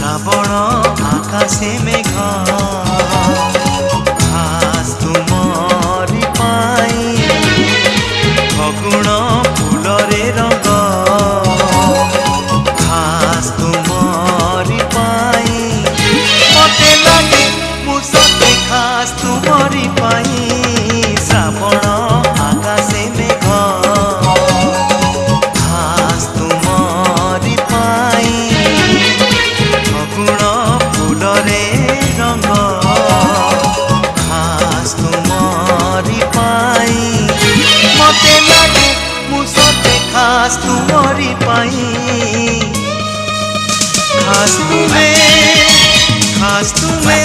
শ্রাবণ আকাশে মেঘ খাস তুমরি পাই ফগুণ ফুলরে রঙ খাস তুমরি পাই মতে লাগে মু সতে খাস তুমরি পাই শ্রাবণ আকাশে মেঘ খাস তুমরি পাই ফগুণ ফুলরে রঙ খাস তুমরি পাই মতে লাগে মু সতে খাস তুমরি পাই খাস তুমে